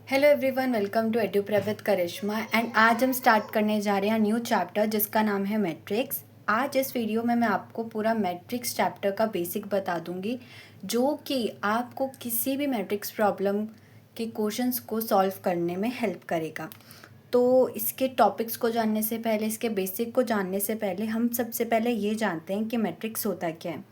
Hello everyone, welcome to Eduprep with Karishma. And आज हम start करने जा रहे हैं न्यू चैप्टर जिसका नाम है मैट्रिक्स। आज इस वीडियो में मैं आपको पूरा मैट्रिक्स चैप्टर का बेसिक बता दूंगी, जो कि आपको किसी भी मैट्रिक्स प्रॉब्लम के क्वेश्चंस को सॉल्व करने में हेल्प करेगा। तो इसके टॉपिक्स को जानने से पहले, इसके बेसिक को जानने से पहले हम सबसे पहले ये जानते हैं कि मैट्रिक्स होता क्या है।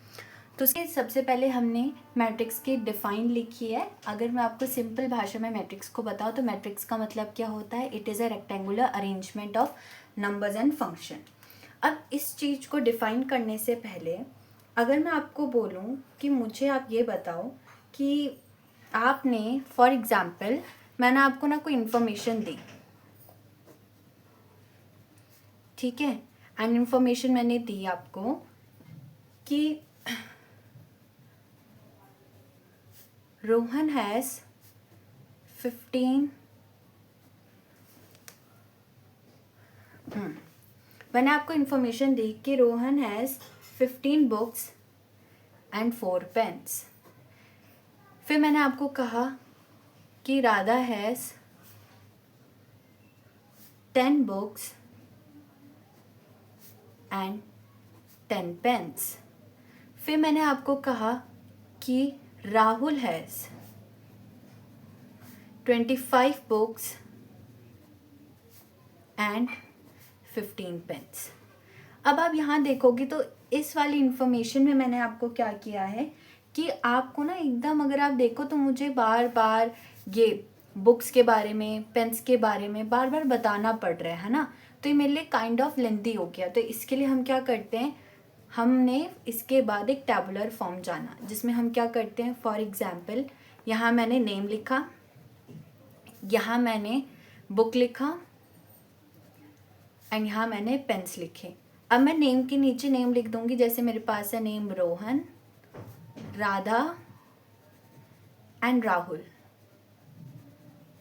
तो उसके सबसे पहले हमने मैट्रिक्स की डिफाइन लिखी है। अगर मैं आपको सिंपल भाषा में मैट्रिक्स को बताऊँ तो मैट्रिक्स का मतलब क्या होता है? It is a rectangular arrangement of numbers and function. अब इस चीज़ को डिफाइन करने से पहले अगर मैं आपको बोलूँ कि मुझे आप ये बताओ कि आपने फॉर एग्ज़ाम्पल मैंने आपको ना कोई इन्फॉर्मेशन दी, ठीक है, एंड इन्फॉर्मेशन मैंने दी आपको कि रोहन हैज़ 15 मैंने आपको इन्फॉर्मेशन दी कि Rohan has 15 books and 4 pens. फिर मैंने आपको कहा कि Radha has 10 books and 10 pens. फिर मैंने आपको कहा कि Rahul has 25 books and 15 pens. अब आप यहाँ देखोगे तो इस वाली इन्फॉर्मेशन में मैंने आपको क्या किया है कि आपको ना एकदम, अगर आप देखो तो मुझे बार बार ये बुक्स के बारे में, पेन्स के बारे में बार बार बताना पड़ रहा है ना, तो ये मेरे लिए काइंड ऑफ लेंथी हो गया। तो इसके लिए हम क्या करते हैं, हमने इसके बाद एक टैबुलर फॉर्म जाना, जिसमें हम क्या करते हैं, फॉर एग्जाम्पल यहाँ मैंने नेम लिखा, यहाँ मैंने बुक लिखा एंड यहाँ मैंने पेन्स लिखे। अब मैं नेम के नीचे नेम लिख दूंगी, जैसे मेरे पास है नेम रोहन, राधा एंड राहुल,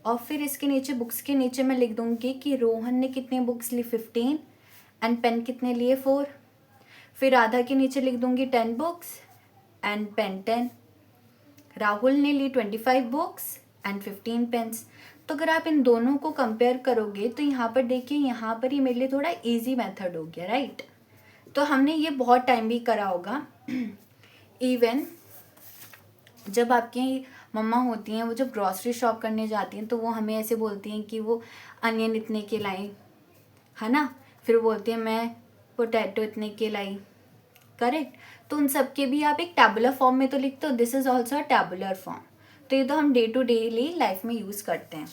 और फिर इसके नीचे बुक्स के नीचे मैं लिख दूंगी कि रोहन ने कितने बुक्स ली 15 एंड पेन कितने लिए 4। फिर राधा के नीचे लिख दूंगी 10 बुक्स एंड पेन 10। राहुल ने ली 25 बुक्स एंड 15 पेन्स। तो अगर आप इन दोनों को कंपेयर करोगे तो यहाँ पर देखिए, यहाँ पर ही मेरे लिए थोड़ा इजी मेथड हो गया, राइट। तो हमने ये बहुत टाइम भी करा होगा। इवन जब आपकी मम्मा होती हैं, वो जब ग्रॉसरी शॉप करने जाती हैं तो वो हमें ऐसे बोलती हैं कि वो अनियन इतने के लाई, है ना, फिर बोलती हैं मैं पोटैटो इतने के लाई, करेक्ट। तो उन सब के भी आप एक टैबुलर फॉर्म में तो लिखते हो, this is also a tabular form. तो ये तो हम डे टू डेली लाइफ में यूज़ करते हैं।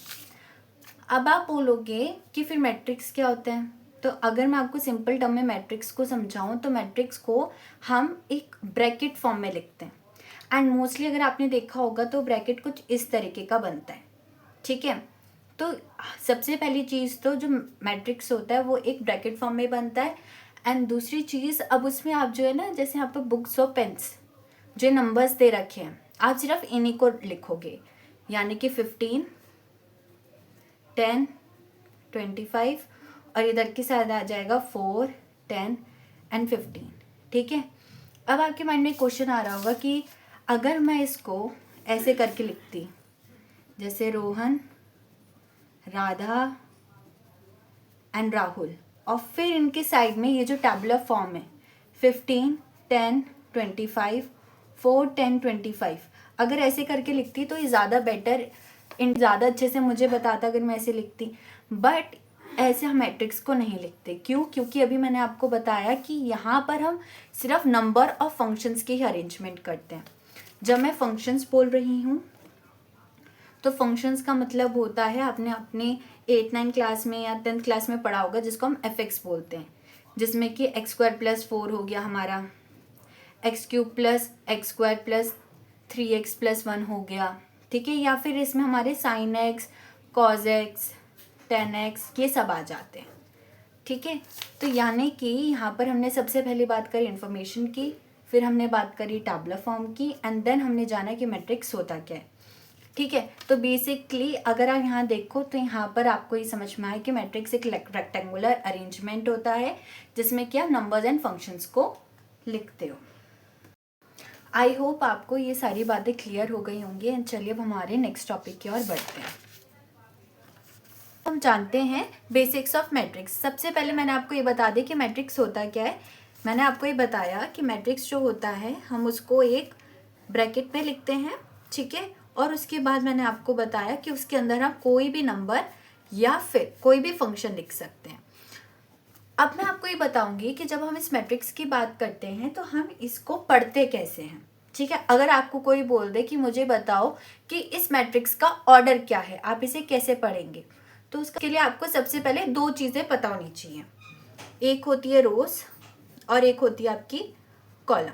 अब आप बोलोगे कि फिर मैट्रिक्स क्या होते हैं, तो अगर मैं आपको सिंपल टर्म में मैट्रिक्स को समझाऊं तो मैट्रिक्स को हम एक ब्रैकेट फॉर्म में लिखते हैं। एंड मोस्टली अगर आपने देखा होगा तो ब्रैकेट कुछ इस तरीके का बनता है, ठीक है। तो सबसे पहली चीज़ तो जो मैट्रिक्स होता है वो एक ब्रैकेट फॉर्म में बनता है। एंड दूसरी चीज़, अब उसमें आप जो है ना, जैसे यहाँ पर बुक्स और पेन्स जो नंबर्स दे रखे हैं, आप सिर्फ इन्हीं को लिखोगे, यानी कि 15, 10, 25 और इधर के साथ आ जाएगा 4, 10 एंड 15, ठीक है। अब आपके माइंड में क्वेश्चन आ रहा होगा कि अगर मैं इसको ऐसे करके लिखती, जैसे रोहन, राधा एंड राहुल, और फिर इनके साइड में ये जो टैबुलर फॉर्म है 15, 10, 25, 4, 10, 25, अगर ऐसे करके लिखती तो ये ज़्यादा बेटर, ज़्यादा अच्छे से मुझे बताता अगर मैं ऐसे लिखती। बट ऐसे हम मैट्रिक्स को नहीं लिखते, क्यों? क्योंकि अभी मैंने आपको बताया कि यहाँ पर हम सिर्फ नंबर और फंक्शंस की ही अरेंजमेंट करते हैं। जब मैं फंक्शंस बोल रही हूँ तो फंक्शंस का मतलब होता है, आपने अपने 8, 9 क्लास में या 10th क्लास में पढ़ा होगा, जिसको हम एफ बोलते हैं, जिसमें कि x² + 4 हो गया हमारा, x³ + x² + 3x + 1 हो गया, ठीक है। या फिर इसमें हमारे sin x, cos x, tan x ये सब आ जाते हैं, ठीक है। तो यानी कि यहाँ पर हमने सबसे पहले बात करी इन्फॉर्मेशन की, फिर हमने बात करी टैबुलर फॉर्म की, एंड देन हमने जाना कि मैट्रिक्स होता क्या है, ठीक है। तो बेसिकली अगर आप यहाँ देखो तो यहाँ पर आपको ये समझ में आए कि मैट्रिक्स एक रेक्टेंगुलर अरेंजमेंट होता है जिसमें कि आप नंबर्स एंड फंक्शंस को लिखते हो। आई होप आपको ये सारी बातें क्लियर हो गई होंगी। एंड चलिए अब हमारे नेक्स्ट टॉपिक की ओर बढ़ते हैं। हम जानते हैं बेसिक्स ऑफ मैट्रिक्स। सबसे पहले मैंने आपको ये बता दी कि मैट्रिक्स होता क्या है। मैंने आपको ये बताया कि मैट्रिक्स जो होता है हम उसको एक ब्रैकेट में लिखते हैं, ठीक है, और उसके बाद मैंने आपको बताया कि उसके अंदर हम कोई भी नंबर या फिर कोई भी फंक्शन लिख सकते हैं। अब मैं आपको ये बताऊंगी कि जब हम इस मैट्रिक्स की बात करते हैं तो हम इसको पढ़ते कैसे हैं, ठीक है। अगर आपको कोई बोल दे कि मुझे बताओ कि इस मैट्रिक्स का ऑर्डर क्या है, आप इसे कैसे पढ़ेंगे, तो उसके लिए आपको सबसे पहले दो चीज़ें पता होनी चाहिए। एक होती है रोज और एक होती है आपकी कॉलम।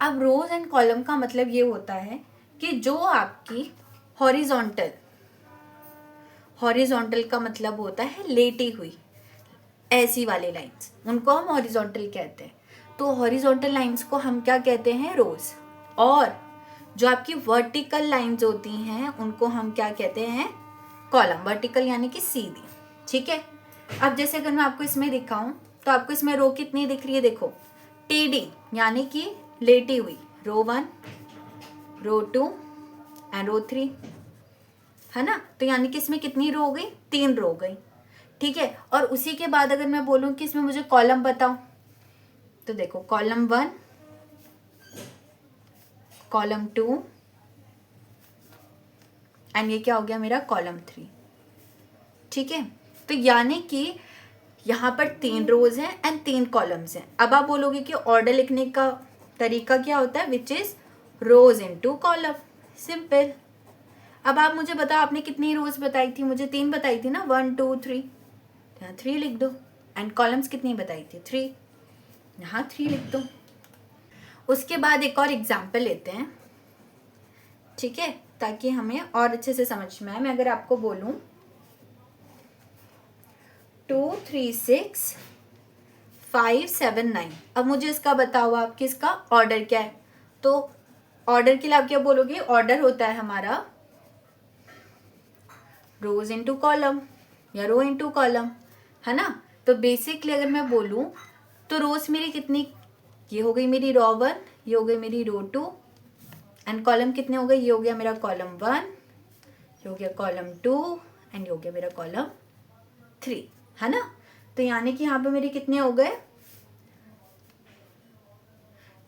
अब रोज एंड कॉलम का मतलब ये होता है कि जो आपकी हॉरिजॉन्टल का मतलब होता है लेटी हुई ऐसी वाली लाइंस, उनको हम हॉरिजॉन्टल कहते हैं। तो हॉरिजॉन्टल लाइंस को हम क्या कहते हैं, रोज। और जो आपकी वर्टिकल लाइंस होती हैं उनको हम क्या कहते हैं, कॉलम। वर्टिकल यानी कि सीधी, ठीक है। अब जैसे अगर मैं आपको इसमें दिखाऊं तो आपको इसमें रो कितनी दिख रही है, देखो टीडी यानी कि लेटी हुई, रो 1, रो 2 एंड रो 3, है ना। तो यानी कि इसमें कितनी रो हो गई, 3 रो हो गई, ठीक है। और उसी के बाद अगर मैं बोलूं कि इसमें मुझे कॉलम बताओ, तो देखो कॉलम 1, कॉलम 2 एंड ये क्या हो गया मेरा, कॉलम 3, ठीक है। तो यानी कि यहाँ पर 3 रोज हैं एंड 3 कॉलम्स हैं। अब आप बोलोगे कि ऑर्डर लिखने का तरीका क्या होता है, which is rose into column, simple. अब आप मुझे बताओ आपने कितनी रोज बताई थी, मुझे 3 बताई थी ना, 1 2 3, यहाँ 3 लिख दो। एंड कॉलम्स कितनी बताई थी, 3, यहाँ 3 लिख दो। उसके बाद एक और एग्जाम्पल लेते हैं, ठीक है, ताकि हमें और अच्छे से समझ में आए। मैं अगर आपको बोलूं 2 3 6 5 7 9, अब मुझे इसका बताओ आप कि इसका ऑर्डर क्या है। तो ऑर्डर के लिए आप क्या बोलोगे, ऑर्डर होता है हमारा रोज इनटू कॉलम या रो इनटू कॉलम, है ना। तो बेसिकली अगर मैं बोलूं तो रोज मेरी कितनी, ये हो गई मेरी रो 1, ये हो गई मेरी रो 2 एंड कॉलम कितने हो गए, ये हो गया मेरा कॉलम 1, ये हो गया कॉलम 2 एंड ये हो गया मेरा कॉलम 3, है ना। तो यानी कि यहाँ पे मेरे कितने हो गए,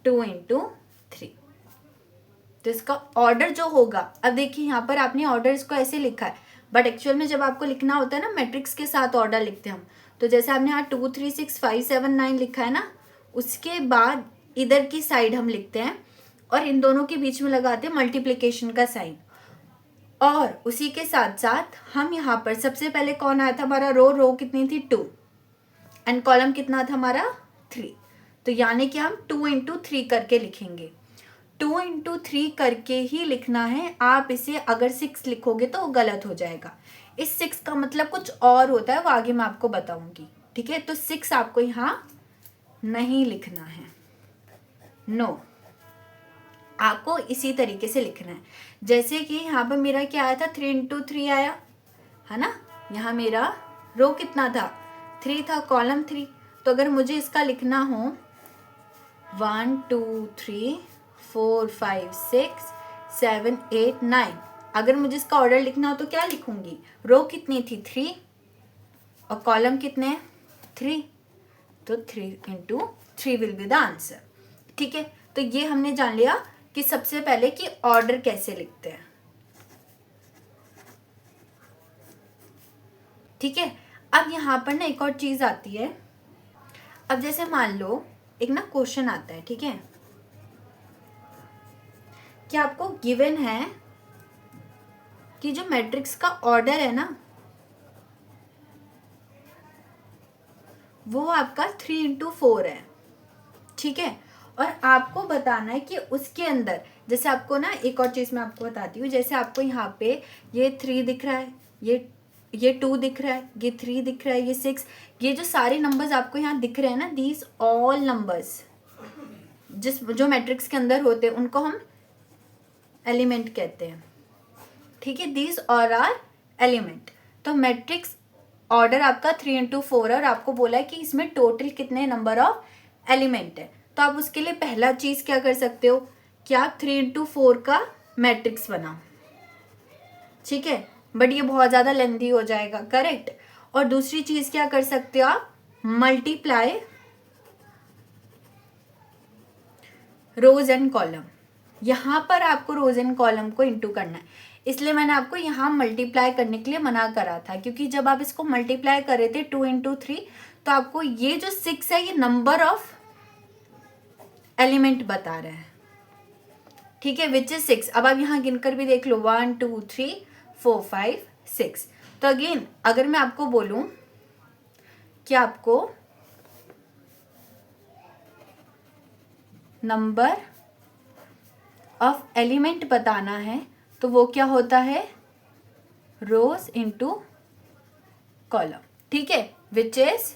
2 इंटू 3। तो इसका ऑर्डर जो होगा, अब देखिए यहाँ पर आपने ऑर्डर इसको ऐसे लिखा है, बट एक्चुअल में जब आपको लिखना होता है ना, मैट्रिक्स के साथ ऑर्डर लिखते हैं हम। तो जैसे आपने यहाँ 2 3 6 5 7 9 लिखा है ना, उसके बाद इधर की साइड हम लिखते हैं और इन दोनों के बीच में लगाते हैं मल्टीप्लिकेशन का साइन। और उसी के साथ साथ हम यहाँ पर सबसे पहले कौन आया था हमारा, रो कितनी थी, 2 एंड कॉलम कितना था हमारा, 3। तो यानी कि हम 2 इंटू 3 करके लिखेंगे। 2 इंटू 3 करके ही लिखना है। आप इसे अगर 6 लिखोगे तो गलत हो जाएगा। इस 6 का मतलब कुछ और होता है, वो आगे मैं आपको बताऊंगी, ठीक है। तो 6 आपको यहाँ नहीं लिखना है, नो, आपको इसी तरीके से लिखना है। जैसे कि यहाँ पर मेरा क्या आया था, 3 इंटू 3 आया, है ना। यहाँ मेरा रो कितना था, 3 था, कॉलम 3। तो अगर मुझे इसका लिखना हो 1 2 3 4 5 6 7 8 9, अगर मुझे इसका ऑर्डर लिखना हो तो क्या लिखूंगी, रो कितनी थी, 3 और कॉलम कितने, 3। तो 3 into 3 will be the answer, ठीक है। तो ये हमने जान लिया कि सबसे पहले कि ऑर्डर कैसे लिखते हैं, ठीक है। अब यहाँ पर ना एक और चीज आती है। अब जैसे मान लो एक ना क्वेश्चन आता है, ठीक है, कि आपको गिवन है कि जो मैट्रिक्स का ऑर्डर है ना, वो आपका 3 इंटू 4 है, ठीक है। और आपको बताना है कि उसके अंदर, जैसे आपको ना एक और चीज़ मैं आपको बताती हूँ। जैसे आपको यहाँ पे ये 3 दिख रहा है, ये 2 दिख रहा है, ये 3 दिख रहा है, ये 6, ये जो सारे नंबर्स आपको यहाँ दिख रहे हैं ना, दीज ऑल नंबर्स जो मैट्रिक्स के अंदर होते हैं उनको हम एलिमेंट कहते हैं, ठीक है। These all are element. तो मैट्रिक्स ऑर्डर आपका 3 इंटू 4 है और आपको बोला है कि इसमें टोटल कितने नंबर ऑफ एलिमेंट है। तो आप उसके लिए पहला चीज़ क्या कर सकते हो कि आप 3 इंटू 4 का मैट्रिक्स बनाओ, ठीक है। बट ये बहुत ज़्यादा लेंथी हो जाएगा, करेक्ट। और दूसरी चीज़ क्या कर सकते हो आप, मल्टीप्लाई रोज एंड कॉलम। यहाँ पर आपको रोज एंड कॉलम को इंटू करना है, इसलिए मैंने आपको यहाँ मल्टीप्लाई करने के लिए मना करा था, क्योंकि जब आप इसको मल्टीप्लाई कर रहे थे 2 × 3, तो आपको ये जो 6 है ये नंबर ऑफ एलिमेंट बता रहा है, ठीक है, विच इज 6। अब आप यहाँ गिनकर भी देख लो, 1 2 3 4 5 6। तो अगेन अगर मैं आपको बोलूं कि आपको नंबर ऑफ एलिमेंट बताना है, तो वो क्या होता है, रोज इंटू कॉलम, ठीक है, विच इज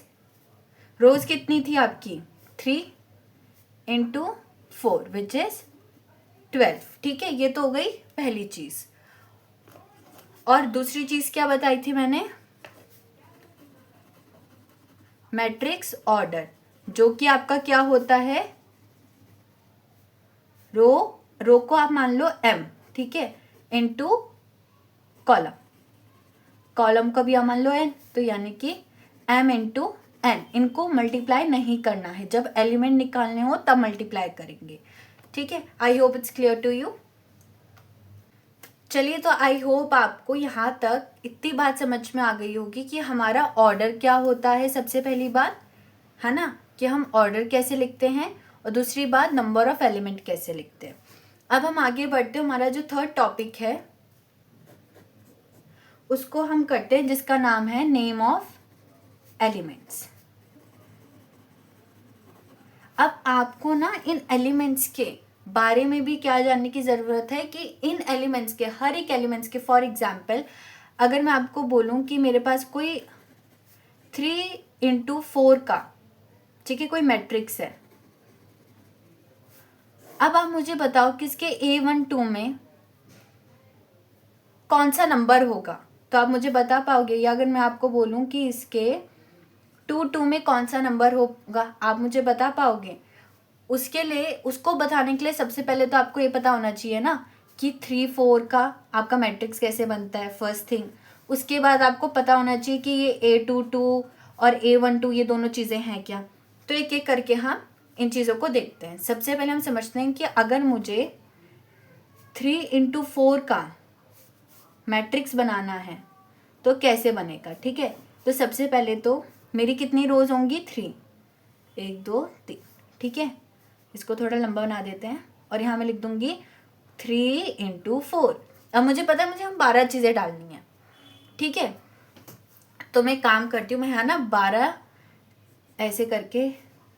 रोज कितनी थी आपकी 3 × 4 विच इज 12, ठीक है। ये तो हो गई पहली चीज। और दूसरी चीज क्या बताई थी मैंने, मैट्रिक्स ऑर्डर, जो कि आपका क्या होता है, रो को आप मान लो m, ठीक है, इंटू कॉलम को भी आप मान लो n, तो यानी कि m × n। इनको मल्टीप्लाई नहीं करना है, जब एलिमेंट निकालने हो तब मल्टीप्लाई करेंगे, ठीक है। I hope it's clear to you. चलिए, तो आई होप आपको यहाँ तक इतनी बात समझ में आ गई होगी कि हमारा ऑर्डर क्या होता है, सबसे पहली बात है ना, कि हम ऑर्डर कैसे लिखते हैं, और दूसरी बात नंबर ऑफ एलिमेंट कैसे लिखते हैं। अब हम आगे बढ़ते हैं, हमारा जो थर्ड टॉपिक है उसको हम करते हैं, जिसका नाम है नेम ऑफ एलिमेंट्स। अब आपको ना इन एलिमेंट्स के बारे में भी क्या जानने की ज़रूरत है, कि इन एलिमेंट्स के, हर एक एलिमेंट्स के, फॉर एग्जाम्पल अगर मैं आपको बोलूं कि मेरे पास कोई 3 × 4 का, ठीक है, कोई मैट्रिक्स है। अब आप मुझे बताओ कि इसके A12 में कौन सा नंबर होगा, तो आप मुझे बता पाओगे। या अगर मैं आपको बोलूं कि इसके 2 में कौन सा नंबर होगा, आप मुझे बता पाओगे। उसके लिए, उसको बताने के लिए सबसे पहले तो आपको ये पता होना चाहिए ना कि 3 4 का आपका मैट्रिक्स कैसे बनता है, फर्स्ट थिंग। उसके बाद आपको पता होना चाहिए कि ये A22 और A12 ये दोनों चीज़ें हैं क्या। तो एक एक करके हम इन चीज़ों को देखते हैं। सबसे पहले हम समझते हैं कि अगर मुझे 3 × 4 का मैट्रिक्स बनाना है तो कैसे बनेगा, ठीक है। तो सबसे पहले तो मेरी कितनी रोज होंगी, 3, 1 2 3, ठीक है। इसको थोड़ा लंबा बना देते हैं और यहाँ मैं लिख दूंगी 3 × 4। अब मुझे पता है मुझे हम 12 चीज़ें डालनी है, ठीक है। तो मैं काम करती हूँ, मैं यहाँ ना 12 ऐसे करके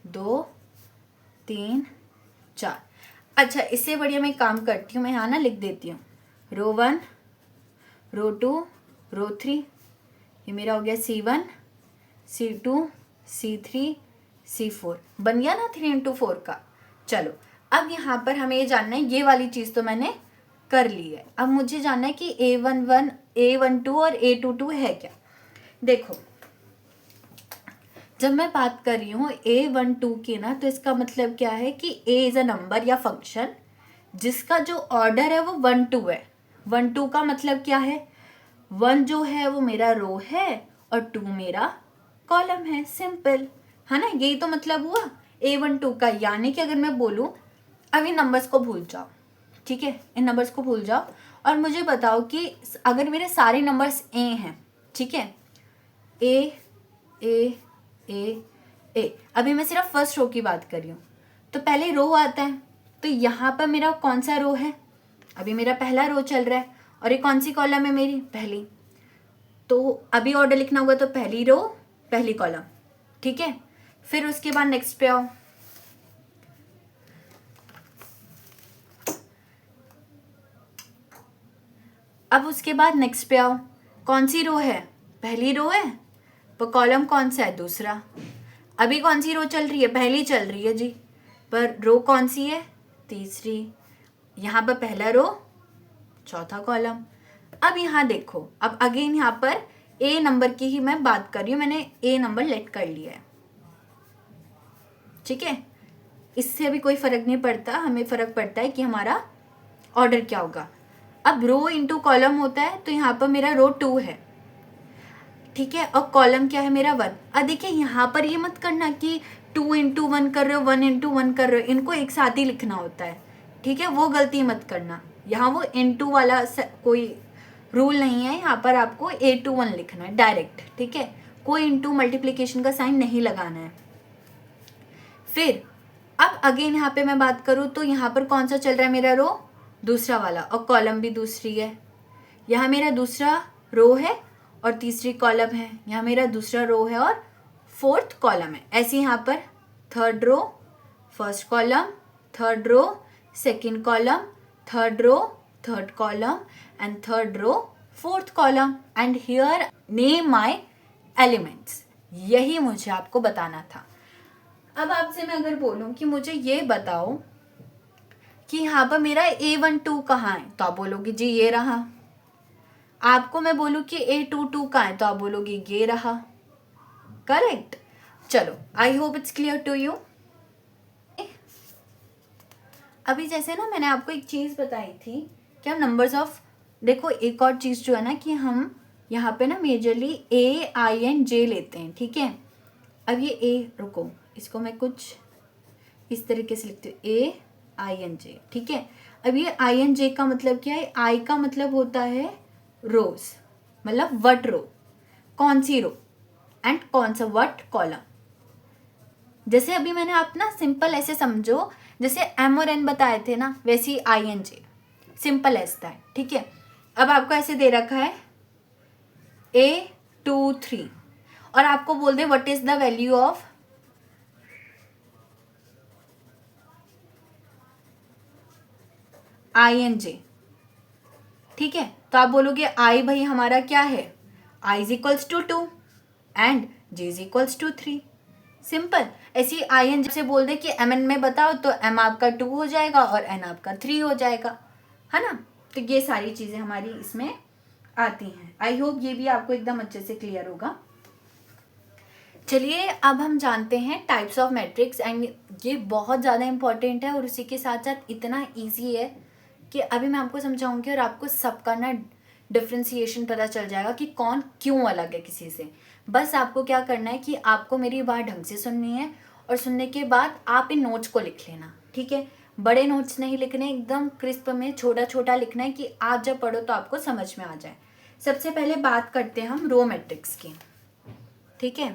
2 3 4। अच्छा, इससे बढ़िया मैं काम करती हूँ, मैं यहाँ ना लिख देती हूँ रो 1 रो 2 रो 3, ये मेरा हो गया C1 C2 C3 C4, बन गया ना 3 × 4 का। चलो, अब यहाँ पर हमें ये जानना है, ये वाली चीज़ तो मैंने कर ली है। अब मुझे जानना है कि A11 A12 और A22 है क्या। देखो, जब मैं बात कर रही हूँ A12 की ना, तो इसका मतलब क्या है कि A इज़ अ नंबर या फंक्शन जिसका जो ऑर्डर है वो 1 2 है। 1 2 का मतलब क्या है, 1 जो है वो मेरा रो है और 2 मेरा कॉलम है, सिंपल है ना। यही तो मतलब हुआ A12 का। यानी कि अगर मैं बोलूँ, अब इन नंबर्स को भूल जाओ, ठीक है, इन नंबर्स को भूल जाओ और मुझे बताओ कि अगर मेरे सारे नंबर्स A हैं, ठीक है, A A A A, अभी मैं सिर्फ फर्स्ट रो की बात कर रही हूँ, तो पहले रो आता है। तो यहाँ पर मेरा कौन सा रो है, अभी मेरा पहला रो चल रहा है, और ये कौन सी कॉलम है मेरी, पहली। तो अभी ऑर्डर लिखना होगा तो पहली रो पहली कॉलम, ठीक है। फिर उसके बाद नेक्स्ट पे आओ, अब उसके बाद नेक्स्ट पे आओ, कौन सी रो है, पहली रो है, पर कॉलम कौन सा है, दूसरा। अभी कौन सी रो चल रही है, पहली चल रही है जी, पर रो कौन सी है, तीसरी। यहाँ पर पहला रो चौथा कॉलम। अब यहाँ देखो, अब अगेन यहाँ पर A नंबर की ही मैं बात कर रही हूँ, मैंने A नंबर लेट कर लिया है, ठीक है। इससे अभी कोई फर्क नहीं पड़ता, हमें फर्क पड़ता है कि हमारा ऑर्डर क्या होगा। अब रो इंटू कॉलम होता है तो यहाँ पर मेरा रो 2 है, ठीक है, और कॉलम क्या है मेरा 1। अब देखिए यहाँ पर ये मत करना कि 2 इंटू 1 कर रहे हो, 1 इंटू 1 कर रहे हो, इनको एक साथ ही लिखना होता है, ठीक है, वो गलती मत करना। यहाँ वो इंटू वाला कोई रूल नहीं है, यहाँ पर आपको A to 1 लिखना है डायरेक्ट, ठीक है, कोई इंटू मल्टीप्लीकेशन का साइन नहीं लगाना है। फिर अब अगेन यहाँ पे मैं बात करूँ तो यहाँ पर कौन सा चल रहा है मेरा रो, दूसरा वाला, और कॉलम भी दूसरी है। यहाँ मेरा दूसरा रो है और तीसरी कॉलम है, यहाँ मेरा दूसरा रो है और फोर्थ कॉलम है। ऐसे यहाँ पर third row first column, third row second column, third row third column and third row fourth column and here name my elements. यही मुझे आपको बताना था। अब आपसे मैं अगर बोलूं कि मुझे ये बताओ कि यहाँ पर मेरा A12 कहाँ है, तो आप बोलोगे जी ये रहा। आपको मैं बोलूं कि A22 कहाँ है, तो आप बोलोगे ये रहा। करेक्ट। चलो, I hope it's clear to you. अभी जैसे ना मैंने आपको एक चीज़ बताई थी कि हम नंबर्स ऑफ, देखो एक और चीज़ जो है ना कि हम यहाँ पे ना majorly A, I and J लेते हैं, ठीक है। अब ये A, रुको इसको मैं कुछ इस तरीके से लिखती हूँ, A, I एंड J, ठीक है। अब ये I एंड J का मतलब क्या है, I का मतलब होता है रोज, मतलब वट रो, कौन सी रो, एंड कौन सा वट कॉलम। जैसे अभी मैंने आप ना सिंपल ऐसे समझो, जैसे M और N बताए थे ना, वैसे ही I एंड J सिंपल ऐसा है, ठीक है। अब आपको ऐसे दे रखा है A23 और आपको बोल दे what is the value of I and J, ठीक है। तो आप बोलोगे I भाई हमारा क्या है, I is equals to 2 and J is equals to 3। Simple. ऐसी I एंड J से बोल दे कि MN में बताओ तो M आपका 2 हो जाएगा और N आपका 3 हो जाएगा, है ना। तो ये सारी चीज़ें हमारी इसमें आती हैं। आई होप ये भी आपको एकदम अच्छे से क्लियर होगा। चलिए अब हम जानते हैं टाइप्स ऑफ मैट्रिक्स, एंड ये बहुत ज़्यादा इंपॉर्टेंट है और उसी के साथ साथ इतना ईजी है कि अभी मैं आपको समझाऊंगी और आपको सबका ना डिफ्रेंसिएशन पता चल जाएगा कि कौन क्यों अलग है किसी से। बस आपको क्या करना है कि आपको मेरी बात ढंग से सुननी है और सुनने के बाद आप इन नोट्स को लिख लेना, ठीक है। बड़े नोट्स नहीं लिखने, एकदम क्रिस्प में छोटा छोटा लिखना है कि आप जब पढ़ो तो आपको समझ में आ जाए। सबसे पहले बात करते हैं हम रो मैट्रिक्स की, ठीक है।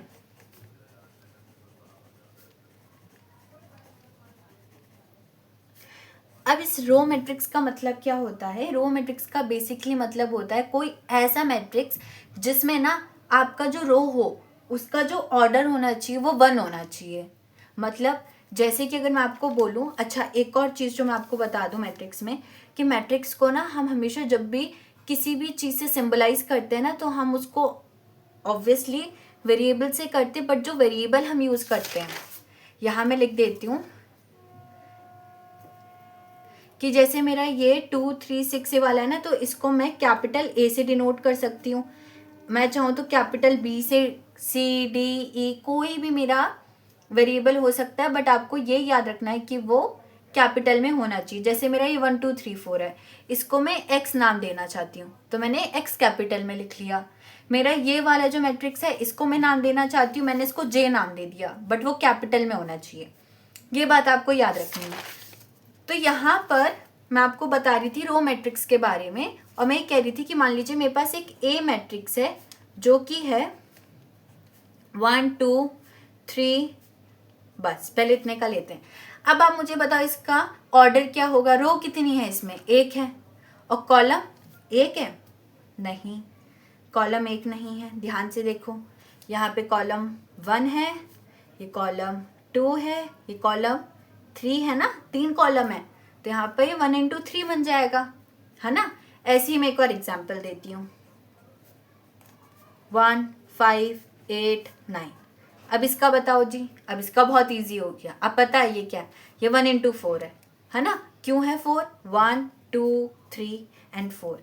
अब इस रो मैट्रिक्स का मतलब क्या होता है, रो मैट्रिक्स का बेसिकली मतलब होता है कोई ऐसा मैट्रिक्स जिसमें ना आपका जो रो हो उसका जो ऑर्डर होना चाहिए वो 1 होना चाहिए। मतलब जैसे कि अगर मैं आपको बोलूं, अच्छा एक और चीज़ जो मैं आपको बता दूं मैट्रिक्स में, कि मैट्रिक्स को ना हम हमेशा जब भी किसी भी चीज़ से सिंबलाइज करते हैं ना तो हम उसको ऑब्वियसली वेरिएबल से करते, बट जो वेरिएबल हम यूज़ करते हैं यहाँ मैं लिख देती हूँ कि जैसे मेरा ये 2 3 6 वाला है ना, तो इसको मैं कैपिटल A से डिनोट कर सकती हूँ। मैं चाहूँ तो कैपिटल B से, C D E कोई भी मेरा वेरिएबल हो सकता है, बट आपको ये याद रखना है कि वो कैपिटल में होना चाहिए। जैसे मेरा ये 1 2 3 4 है, इसको मैं X नाम देना चाहती हूँ तो मैंने X कैपिटल में लिख लिया। मेरा ये वाला जो मैट्रिक्स है इसको मैं नाम देना चाहती हूँ, मैंने इसको J नाम दे दिया, बट वो कैपिटल में होना चाहिए। ये बात आपको याद रखनी है। तो यहाँ पर मैं आपको बता रही थी रो मैट्रिक्स के बारे में, और मैं कह रही थी कि मान लीजिए मेरे पास एक A मैट्रिक्स है जो कि है 1 2 3, बस पहले इतने का लेते हैं। अब आप मुझे बताओ इसका ऑर्डर क्या होगा, रो कितनी है इसमें, 1 है, और कॉलम 1 है, नहीं कॉलम 1 नहीं है। ध्यान से देखो, यहाँ पे कॉलम 1 है, ये कॉलम 2 है, ये कॉलम 3 है ना, 3 कॉलम है, तो यहाँ पे 1 इंटू 3 बन जाएगा, है ना। ऐसे ही मैं एक और एग्जाम्पल देती हूँ, 1 5 8 9। अब इसका बताओ जी। अब इसका बहुत इजी हो गया, अब पता है ये क्या है, ये 1 इंटू 4 है ना। क्यों है 4, 1 2 3 एंड 4,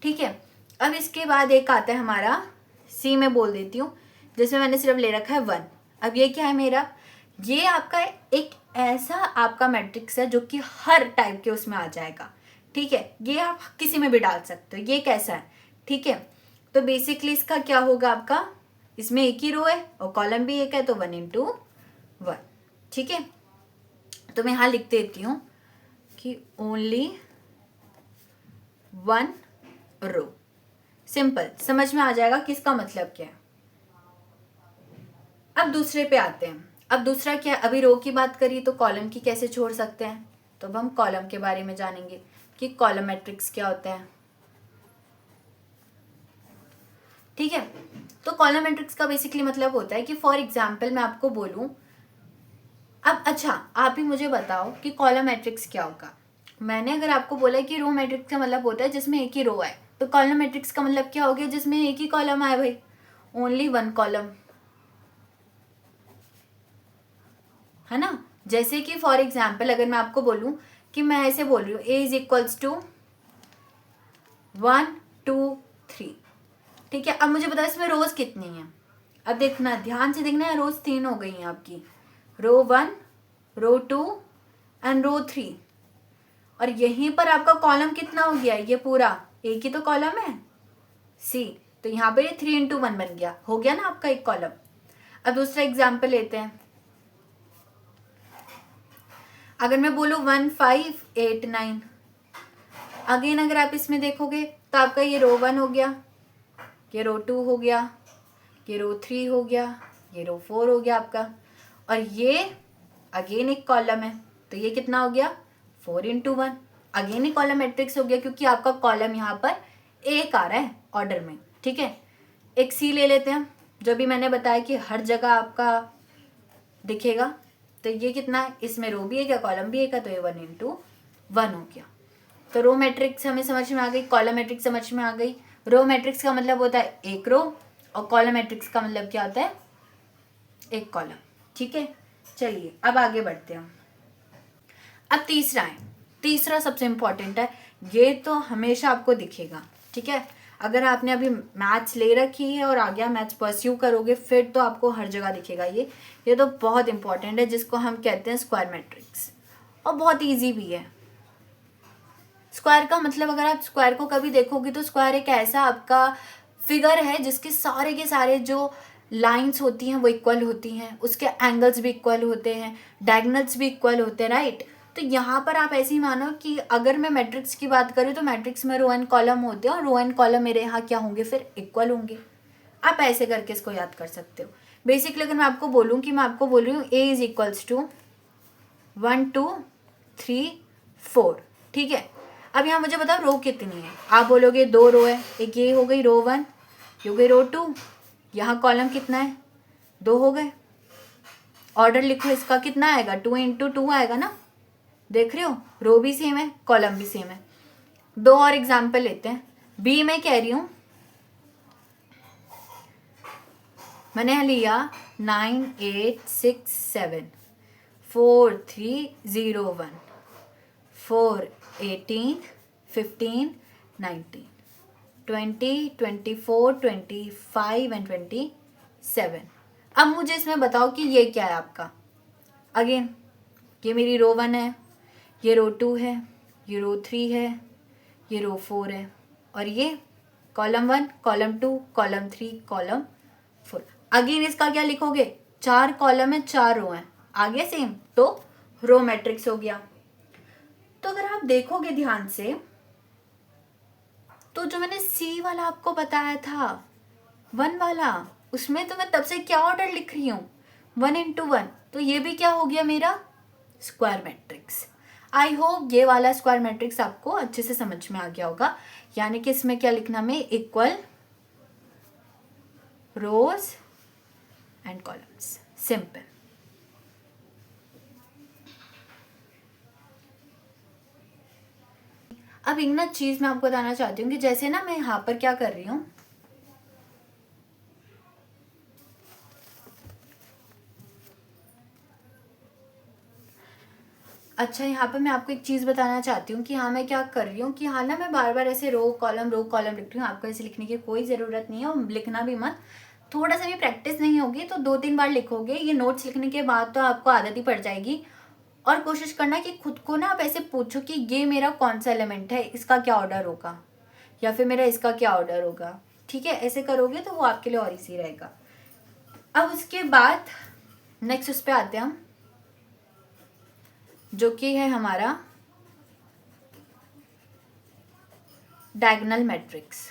ठीक है। अब इसके बाद एक आता है हमारा C में बोल देती हूँ, जिसमें मैंने सिर्फ ले रखा है 1। अब ये क्या है मेरा, ये आपका एक ऐसा आपका मैट्रिक्स है जो कि हर टाइप के उसमें आ जाएगा, ठीक है, ये आप किसी में भी डाल सकते हो, ये कैसा है, ठीक है। तो बेसिकली इसका क्या होगा आपका, इसमें एक ही रो है और कॉलम भी एक है, तो 1 into 1, ठीक है। तो मैं यहाँ लिख देती हूँ कि ओनली 1 रो। सिंपल, समझ में आ जाएगा कि इसका मतलब क्या है। अब दूसरे पे आते हैं। अब दूसरा क्या है, अभी रो की बात करी तो कॉलम की कैसे छोड़ सकते हैं, तो अब हम कॉलम के बारे में जानेंगे कि कॉलम मैट्रिक्स क्या होता है, ठीक है। तो कॉलम मैट्रिक्स का बेसिकली मतलब होता है कि फॉर एग्जाम्पल मैं आपको बोलूं, अब अच्छा आप ही मुझे बताओ कि कॉलम मैट्रिक्स क्या होगा। मैंने अगर आपको बोला कि रो मैट्रिक्स का मतलब होता है जिसमें एक ही रो है, तो कॉलम मैट्रिक्स का मतलब क्या हो गया, जिसमें एक ही कॉलम आए भाई, ओनली 1 कॉलम, है ना। जैसे कि फॉर एग्जाम्पल अगर मैं आपको बोलूं कि मैं ऐसे बोल रही हूँ A इज इक्वल्स टू 1 2 3, ठीक है। अब मुझे बताओ इसमें रोज कितनी है, अब देखना ध्यान से देखना है, रोज 3 हो गई हैं आपकी, रो 1 रो 2 एंड रो 3, और यहीं पर आपका कॉलम कितना हो गया, ये पूरा एक ही तो कॉलम है C, तो यहाँ पर ये 3 into 1 बन गया, हो गया ना आपका एक कॉलम। अब दूसरा एग्जाम्पल लेते हैं, अगर मैं बोलूँ 1 5 8 9, अगेन अगर आप इसमें देखोगे तो आपका ये रो 1 हो गया, ये रो 2 हो गया, ये रो 3 हो गया, ये रो 4 हो गया आपका, और ये अगेन एक कॉलम है, तो ये कितना हो गया 4 into 1, अगेन ही कॉलम मैट्रिक्स हो गया क्योंकि आपका कॉलम यहाँ पर एक आ रहा है ऑर्डर में, ठीक है। एक C ले लेते हैं, जो भी मैंने बताया कि हर जगह आपका दिखेगा, तो ये कितना है, इसमें रो भी एक है कॉलम भी एक है, तो ये 1 into 1 हो गया। तो रो मैट्रिक्स हमें समझ में आ गई, कॉलम मैट्रिक्स समझ में आ गई। रो मैट्रिक्स का मतलब होता है एक रो, और कॉलम मैट्रिक्स का मतलब क्या होता है, एक कॉलम, ठीक है। चलिए अब आगे बढ़ते हैं। अब तीसरा है, तीसरा सबसे इम्पोर्टेंट है, ये तो हमेशा आपको दिखेगा, ठीक है। अगर आपने अभी मैथ्स ले रखी है और आगे मैथ्स परस्यू करोगे फिर तो आपको हर जगह दिखेगा ये तो बहुत इंपॉर्टेंट है, जिसको हम कहते हैं स्क्वायर मैट्रिक्स, और बहुत इजी भी है। स्क्वायर का मतलब अगर आप स्क्वायर को कभी देखोगे तो स्क्वायर एक ऐसा आपका फिगर है जिसके सारे के सारे जो लाइंस होती हैं वो इक्वल होती हैं, उसके एंगल्स भी इक्वल होते हैं, डायगोनल्स भी इक्वल होते हैं, राइट। तो यहाँ पर आप ऐसे ही मानो कि अगर मैं मैट्रिक्स की बात करूँ तो मैट्रिक्स में रो एंड कॉलम होते हैं और रो एंड कॉलम मेरे यहाँ क्या होंगे, फिर इक्वल होंगे। आप ऐसे करके इसको याद कर सकते हो। बेसिकली अगर मैं आपको बोलूँ कि मैं आपको बोल रही हूँ A इज इक्वल्स टू 1 2 3 4, ठीक है। अब यहाँ मुझे बताओ रो कितनी है, आप बोलोगे 2 रो है, एक ये हो गई रो 1, ये हो गई रो 2, यहाँ कॉलम कितना है 2 हो गए। ऑर्डर लिखो इसका कितना आएगा, 2 into 2 आएगा ना, देख रहे हो रो भी सेम है कॉलम भी सेम है। 2 और एग्जाम्पल लेते हैं। बी में कह रही हूँ, मैंने लिया 9 8 6 7 4 3 0 1 4 18 15 19 20 24 25 एंड 27। अब मुझे इसमें बताओ कि ये क्या है आपका। अगेन ये मेरी रो 1 है, ये रो 2 है, ये रो 3 है, ये रो 4 है, और ये column 1 column 2 column 3 column 4। Again इसका क्या लिखोगे, 4 कॉलम है 4 रो हैं, आगे सेम, तो रो मैट्रिक्स हो गया। तो अगर आप देखोगे ध्यान से तो जो मैंने C वाला आपको बताया था 1 वाला, उसमें तो मैं तब से क्या ऑर्डर लिख रही हूँ 1 into 1, तो ये भी क्या हो गया मेरा स्क्वायर मैट्रिक्स। आई होप ये वाला स्क्वायर मैट्रिक्स आपको अच्छे से समझ में आ गया होगा। यानी कि इसमें क्या लिखना, में equal rows and columns, simple. अब एक ना चीज मैं आपको बताना चाहती हूँ कि जैसे ना मैं यहाँ पर क्या कर रही हूँ, अच्छा यहाँ पर मैं आपको एक चीज़ बताना चाहती हूँ कि हाँ मैं क्या कर रही हूँ कि हाँ ना मैं बार बार ऐसे रो कॉलम लिख रही हूँ। आपको ऐसे लिखने की कोई ज़रूरत नहीं है और लिखना भी मत। थोड़ा सा भी प्रैक्टिस नहीं होगी तो 2-3 बार लिखोगे, ये नोट्स लिखने के बाद तो आपको आदत ही पड़ जाएगी। और कोशिश करना कि खुद को ना आप ऐसे पूछो कि ये मेरा कौन सा एलिमेंट है, इसका क्या ऑर्डर होगा, या फिर मेरा इसका क्या ऑर्डर होगा। ठीक है, ऐसे करोगे तो वो आपके लिए और इजी रहेगा। अब उसके बाद नेक्स्ट उस पर आते हैं हम, जो कि है हमारा डायगोनल मैट्रिक्स।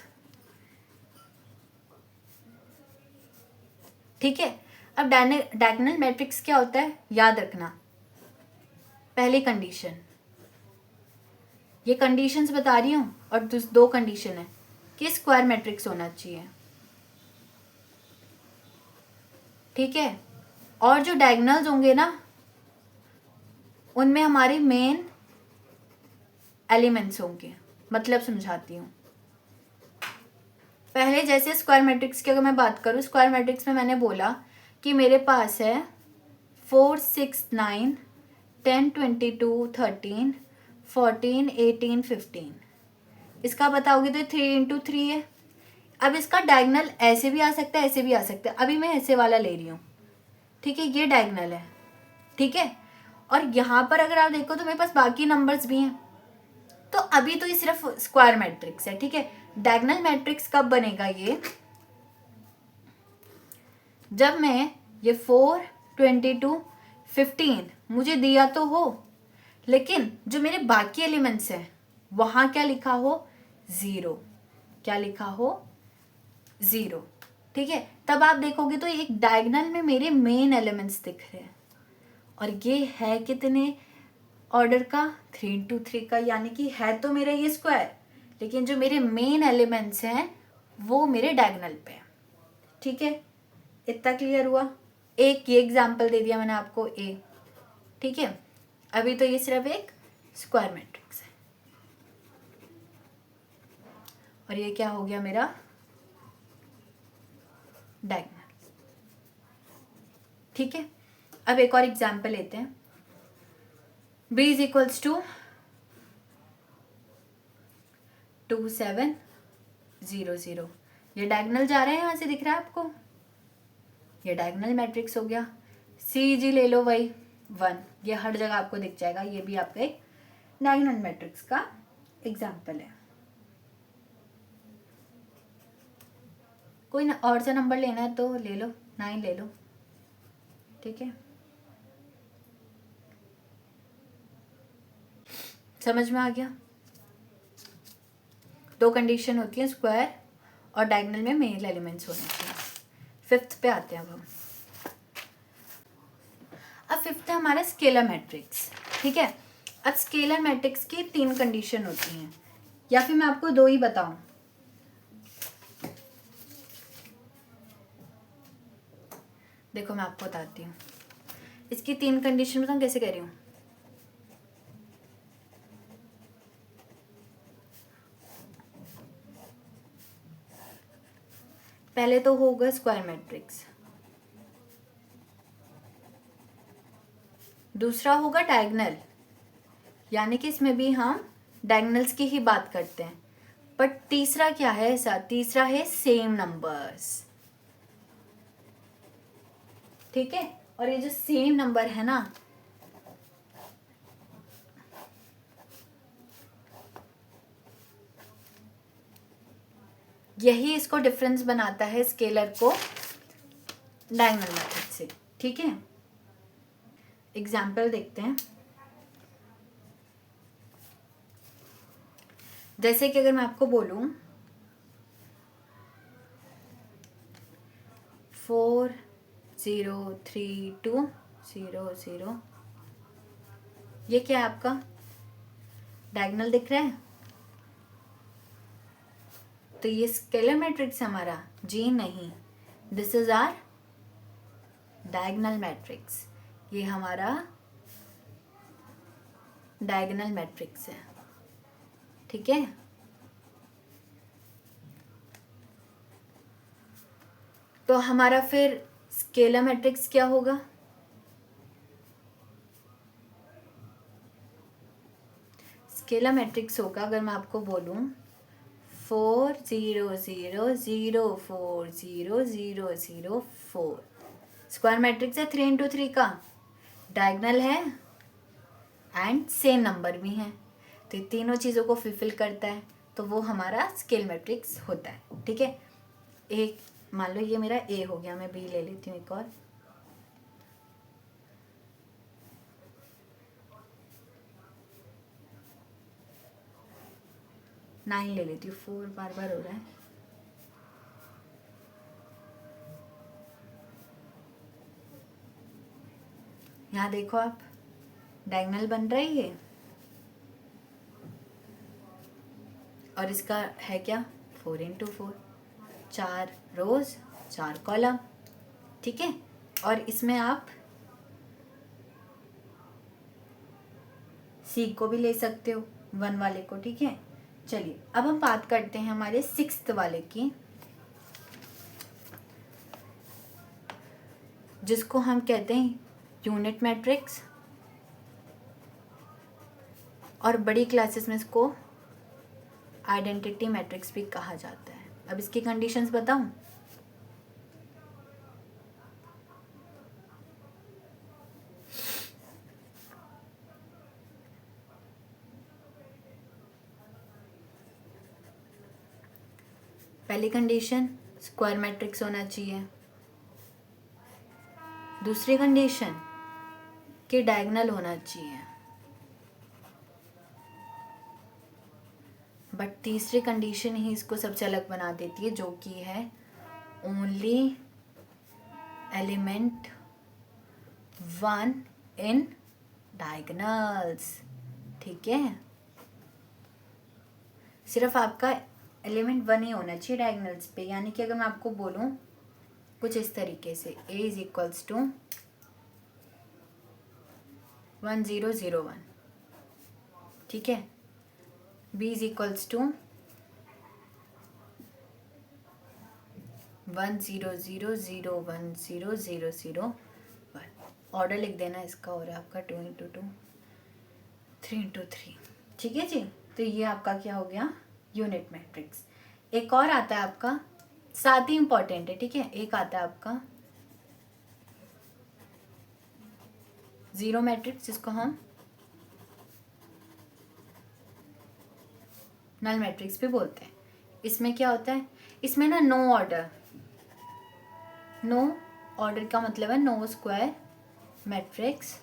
ठीक है, अब डायगोनल मैट्रिक्स क्या होता है, याद रखना। पहली कंडीशन, ये कंडीशंस बता रही हूँ, और दो कंडीशन है कि स्क्वायर मैट्रिक्स होना चाहिए। ठीक है, और जो डायगोनल्स होंगे ना, उनमें हमारे मेन एलिमेंट्स होंगे। मतलब समझाती हूँ। पहले जैसे स्क्वायर मैट्रिक्स की अगर मैं बात करूँ, स्क्वायर मैट्रिक्स में मैंने बोला कि मेरे पास है 4 6 9 10 22 13 14 18 15। इसका बताओगे तो 3 इंटू 3 है। अब इसका डायगोनल ऐसे भी आ सकता है, ऐसे भी आ सकता है। अभी मैं ऐसे वाला ले रही हूँ। ठीक है, ये डायगोनल है। ठीक है, और यहाँ पर अगर आप देखो तो मेरे पास बाकी नंबर्स भी हैं। तो अभी तो ये सिर्फ स्क्वायर मैट्रिक्स है। ठीक है, डायगोनल मैट्रिक्स कब बनेगा ये, जब मैं ये 4 22 15 मुझे दिया तो हो, लेकिन जो मेरे बाकी एलिमेंट्स हैं वहां क्या लिखा हो, 0। क्या लिखा हो, 0। ठीक है, तब आप देखोगे तो एक डायगोनल में मेरे मेन एलिमेंट्स दिख रहे हैं। और ये है कितने ऑर्डर का, 3 इंटू 3 का। यानी कि है तो मेरा ये स्क्वायर, लेकिन जो मेरे मेन एलिमेंट्स हैं वो मेरे डायगोनल पे। ठीक है, इतना क्लियर हुआ। एक ये एग्जाम्पल दे दिया मैंने आपको, ए। ठीक है, अभी तो ये सिर्फ एक स्क्वायर मैट्रिक्स है। और ये क्या हो गया मेरा डायगोनल। ठीक है, अब एक और एग्जाम्पल लेते हैं। b is equals to 2 7 0 0। ये डायगोनल जा रहे हैं, यहाँ से दिख रहा है आपको, ये डायगोनल मैट्रिक्स हो गया। सी जी ले लो वही 1, ये हर जगह आपको दिख जाएगा। ये भी आपका एक डायगोनल मैट्रिक्स का एग्जाम्पल है। कोई ना और सा नंबर लेना है तो ले लो, 9 ले लो। ठीक है, समझ में आ गया। दो कंडीशन होती है, स्क्वायर और डायगोनल में मेन एलिमेंट्स होने चाहिए। फिफ्थ पे आते हैं अब हम। अब फिफ्थ है हमारा स्केलर मैट्रिक्स। ठीक है, अब स्केलर मैट्रिक्स की 3 कंडीशन होती हैं, या फिर मैं आपको 2 ही बताऊं। देखो मैं आपको बताती हूँ इसकी 3 कंडीशन बताऊँ कैसे कह रही हूँ। पहले तो होगा स्क्वायर मैट्रिक्स, दूसरा होगा डायगोनल, यानी कि इसमें भी हम डायगोनल्स की ही बात करते हैं। बट तीसरा क्या है ऐसा, तीसरा है सेम नंबर्स। ठीक है, और ये जो सेम नंबर है ना, यही इसको डिफरेंस बनाता है स्केलर को डायगोनल मैथड से। ठीक है, एग्जाम्पल देखते हैं। जैसे कि अगर मैं आपको बोलूं 4 0 3 2 0 0, ये क्या है आपका डायगोनल दिख रहा है, तो ये स्केलर मैट्रिक्स हमारा, जी नहीं, this is our diagonal matrix. ये हमारा डायगोनल मैट्रिक्स है। ठीक है, तो हमारा फिर स्केलर मैट्रिक्स क्या होगा, स्केलर मैट्रिक्स होगा अगर मैं आपको बोलूं 4 0 0 0 4 0 0 0 4, स्क्वायर मैट्रिक्स है 3 इंटू 3 का, डायगोनल है एंड सेम नंबर भी हैं, तो ये तीनों चीज़ों को फुलफिल करता है, तो वो हमारा स्केल मैट्रिक्स होता है। ठीक है, एक मान लो ये मेरा ए हो गया, मैं बी ले लेती हूँ एक और। नाइन ले लेती हूँ, 4 बार बार हो रहा है। यहाँ देखो आप, डायगोनल बन रहा है ये, और इसका है क्या 4 इंटू 4, 4 रोज 4 कॉलम। ठीक है, और इसमें आप सी को भी ले सकते हो, 1 वाले को। ठीक है, चलिए अब हम बात करते हैं हमारे 6th वाले की, जिसको हम कहते हैं यूनिट मैट्रिक्स, और बड़ी क्लासेस में इसको आइडेंटिटी मैट्रिक्स भी कहा जाता है। अब इसकी कंडीशंस बताऊं? पहली कंडीशन स्क्वायर मैट्रिक्स होना चाहिए। दूसरी कंडीशन कि डायगोनल होना चाहिए। बट तीसरी कंडीशन ही इसको सबसे अलग बना देती है, जो कि है ओनली एलिमेंट 1 इन डायगोनल्स। ठीक है, सिर्फ आपका एलिमेंट 1 ही होना चाहिए डायगोनल्स पे। यानी कि अगर मैं आपको बोलूं कुछ इस तरीके से, a इज इक्वल्स टू 1001, ठीक है, b is equals to 100010001। Order लिख देना इसका, और आपका 2 इंटू 2 3 इंटू 3। ठीक है जी, तो ये आपका क्या हो गया यूनिट मैट्रिक्स। एक और आता है आपका, साथ ही इंपॉर्टेंट है। ठीक है, एक आता है आपका जीरो मैट्रिक्स, जिसको हम नल मैट्रिक्स भी बोलते हैं। इसमें क्या होता है, इसमें ना नो ऑर्डर, नो ऑर्डर का मतलब है no square matrix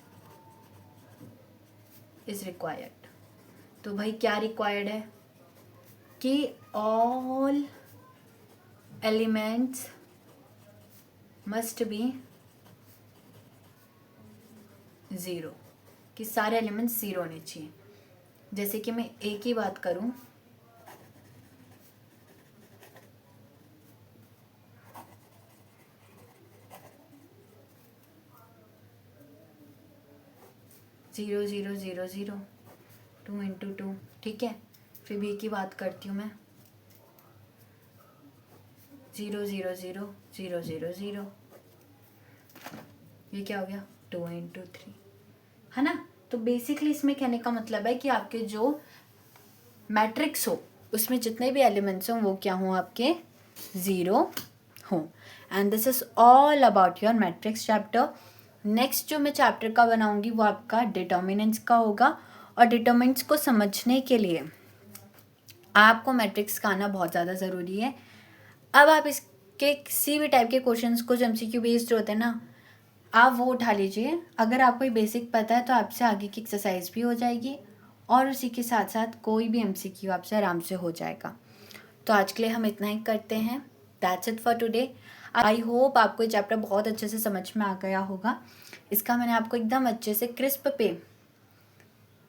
is required. तो भाई क्या रिक्वायर्ड है कि ऑल एलिमेंट्स मस्ट बी 0, कि सारे एलिमेंट्स 0 होने चाहिए। जैसे कि मैं ए की बात करूं, zero zero zero zero 2 into 2। ठीक है, फिर बी की बात करती हूँ मैं, 0 0 0 0 0 0। ये क्या हो गया 2 इंटू 3, है ना। तो बेसिकली इसमें कहने का मतलब है कि आपके जो मैट्रिक्स हो उसमें जितने भी एलिमेंट्स हों वो क्या हों, आपके 0 हों। And this is all about your matrix chapter. Next जो मैं चैप्टर का बनाऊंगी वो आपका डिटर्मिनेंट्स का होगा, और डिटर्मिनेंट्स को समझने के लिए आपको मैट्रिक्स का आना बहुत ज़्यादा ज़रूरी है। अब आप इसके किसी भी टाइप के क्वेश्चंस को जो MCQ बेस्ड होते हैं ना, आप वो उठा लीजिए। अगर आपको ये बेसिक पता है तो आपसे आगे की एक्सरसाइज भी हो जाएगी, और उसी के साथ साथ कोई भी MCQ आपसे आराम से हो जाएगा। तो आज के लिए हम इतना ही करते हैं। That's it for today. I hope आपको ये चैप्टर बहुत अच्छे से समझ में आ गया होगा। इसका मैंने आपको एकदम अच्छे से क्रिस्प पे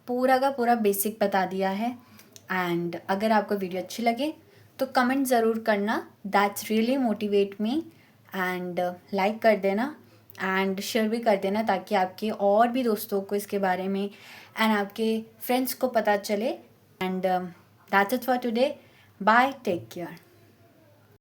पूरा का पूरा बेसिक बता दिया है। एंड अगर आपको वीडियो अच्छी लगे तो कमेंट ज़रूर करना, that's really motivate me. And like कर देना एंड शेयर भी कर देना, ताकि आपके और भी दोस्तों को इसके बारे में एंड आपके फ्रेंड्स को पता चले। And that's it for today. Bye, take care.